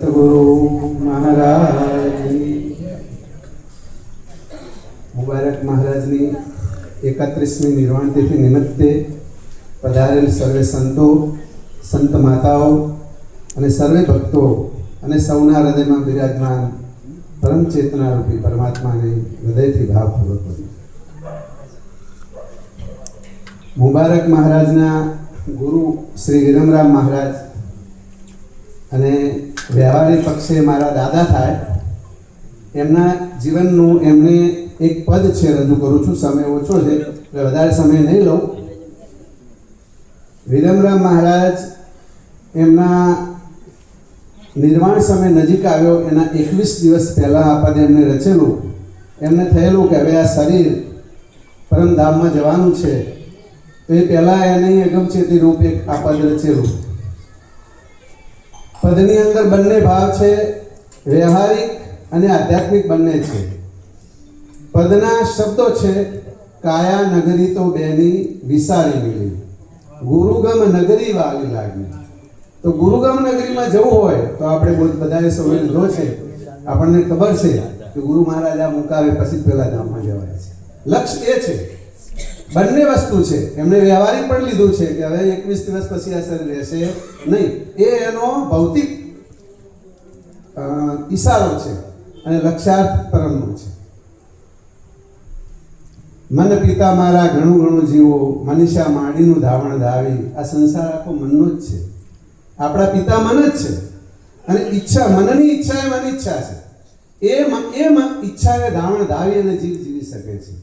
સતગુરુ મહારાજની મુબારક મહારાજની 31મી નિર્વાણ તિથિ નિમિત્તે પધારેલ સર્વે સંતો, સંત માતાઓ અને સર્વે ભક્તો અને સૌના હૃદયમાં બિરાજમાન પરમ ચેતના રૂપી પરમાત્માને હૃદયથી ભાવપૂર્વક મુબારક મહારાજના ગુરુ શ્રી વિરમરામ મહારાજ અને વ્યવહારિક પક્ષે મારા દાદા થાય એમના જીવનનું એમને એક પદ છે રજૂ કરું છું. સમય ઓછો છે એટલે વધારે સમય નહીં લઉં. વિરમરામ મહારાજ એમના નિર્વાણ સમય નજીક આવ્યો એના 21 દિવસ પહેલાં આ પદ એમને રચેલું. એમને થયેલું કે હવે આ શરીર પરમધામમાં જવાનું છે, તો એ પહેલાં એની અગમચેતી રૂપ એક આ પદ રચેલું. પદની અંદર બંને ભાવ છે, વ્યવહારિક અને આધ્યાત્મિક બંને છે. પદના શબ્દો છે કાયા નગરી તો બેની વિસારી મિલી, ગુરુગમ નગરી વાલી લાગી. તો ગુરુગમ નગરીમાં જવું હોય તો આપણે બધાએ સૌએ લીધો છે, આપણને ખબર છે કે ગુરુ મહારાજ આ મુકાવે પછી પેલા ધામમાં જવાય છે. લક્ષ્ય એ છે. બંને વસ્તુ છે. એમણે વ્યવહારિક પણ લીધું છે કે હવે 21 દિવસ પછી આ શરીર રહેશે નહીં, એ એનો ભૌતિક ઈશારો છે અને લક્ષ્યાર્થ પરમનો છે. મન પિતા મારા ઘણું ઘણું જીવો, મનીષા માડીનું ધાવણ ધાવી. આ સંસાર આખો મનનો જ છે. આપણા પિતા મન જ છે અને ઈચ્છા, મનની ઈચ્છા એ મન ઈચ્છા છે. એ ઈચ્છાને ધાવણ ધાવી અને જીવી શકે છે.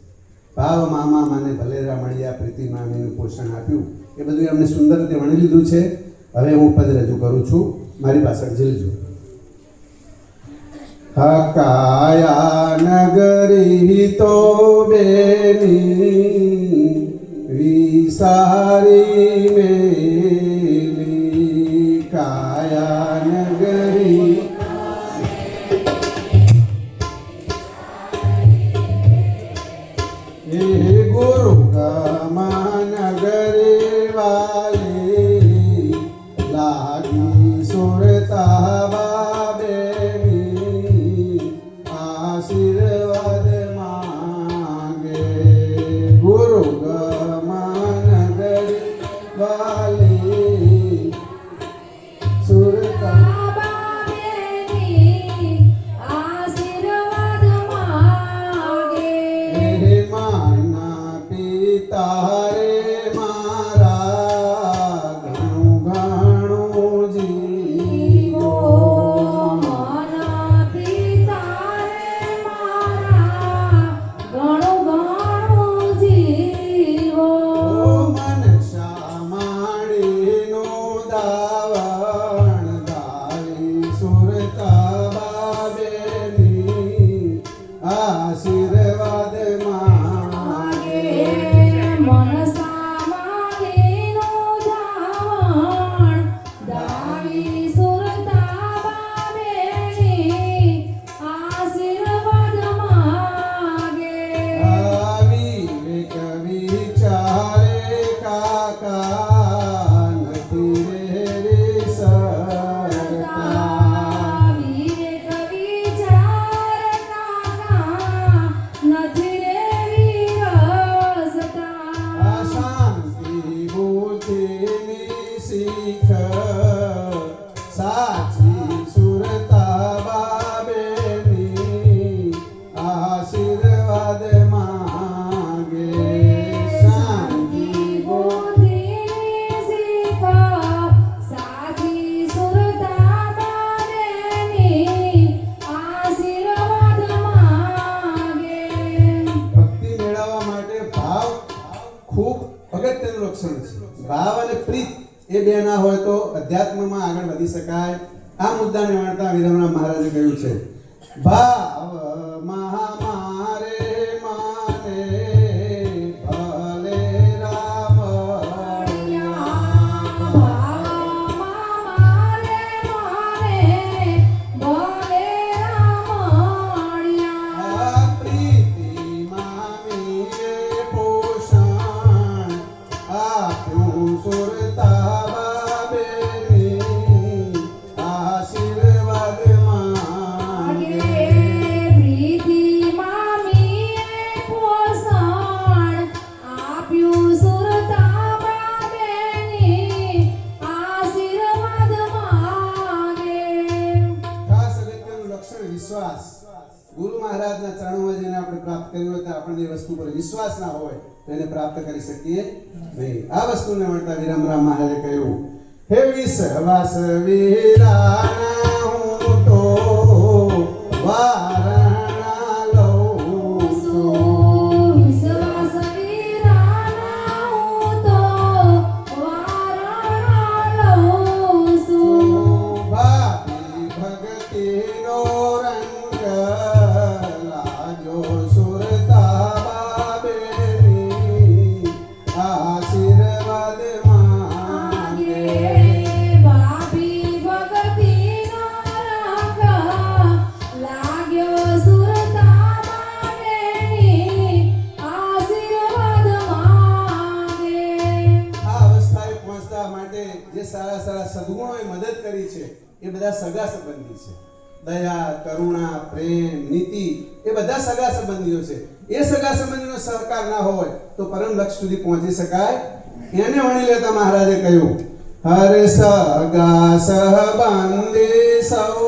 ભાવ મામા માને ભલેરા મળ્યા, પ્રીતિ મામીનું પોષણ આપ્યું. એ બધું એમને સુંદર રીતે વણી લીધું છે. હવે હું પદ રજૂ કરું છું, મારી પાછળ ઝીલજો. કાયા નગરી તો બેની વિસારી મેલી, કાયા નગરી એ ગુરુ ગામા નગરી વાલી લાગી સુરતા બાબેની, આશીર્વાદ માંગે. ગુરુ ગામા નગરી વાલી સુરતા તારે મારા ઘણું ઘણું જીવો, મના પિતારે મારા ઘણું ઘણું જીવો. મનસા માડીનું દાવણ ધાવી સુરતા બાબેની, આશીર્વાદ સાચી સુરતા બાબેની, આશીર્વાદ માંગે. શાંતિ બોધીની શીખ સાચી સુરતા બાબેની, આશીર્વાદ માંગે. ભક્તિ મેળવવા માટે ભાવ ખૂબ અગત્યનું લક્ષણ છે. ભાવ અને પ્રીત એ બે ના હોય તો અધ્યાત્મમાં આગળ વધી શકાય. આ મુદ્દાને વાળતા વિરમરામ મહારાજે કહ્યું છે, ભાવ મારે માને ભલે રામ પ્રીતિ મામીએ પોષણ આપ્યું સુરતા બાબેની, આશીર્વાદ ગુરુ મહારાજના ચરણોમાં જઈને આપણે પ્રાપ્ત કર્યું હોય તો આપણને એ વસ્તુ પર વિશ્વાસ ના હોય તો એને પ્રાપ્ત કરી શકીએ નહીં. આ વસ્તુને મળતા વિરમરામ મહારાજે કહ્યું, હે વિશ્વાસ વીરાના હું તો વારણા લઉં છું. વિશ્વાસ વીરાના હું તો વારણા લઉં છું. ભાતી ભક્તિનો રંગ લાગ્યો સુરતા બાબેની આશીર્વાદ માંગે. ભાભી ભગતીનો રંગ લાગ્યો સુરતા બાબેની આશીર્વાદ માંગે. આ અવસ્થાએ પહોંચવા માટે જે સારા સારા સદગુણોએ મદદ કરી છે એ બધા સગા સંબંધી છે. દયા, કરુણા, પ્રેમ, નીતિ એ બધા સગા સંબંધીઓ છે. એ સગા સંબંધીનો સહકાર ના હોય તો પરમ લક્ષ્ય સુધી પહોંચી શકાય. એને વણી લેતા મહારાજે કહ્યું, હર સગા સહબંધી સૌ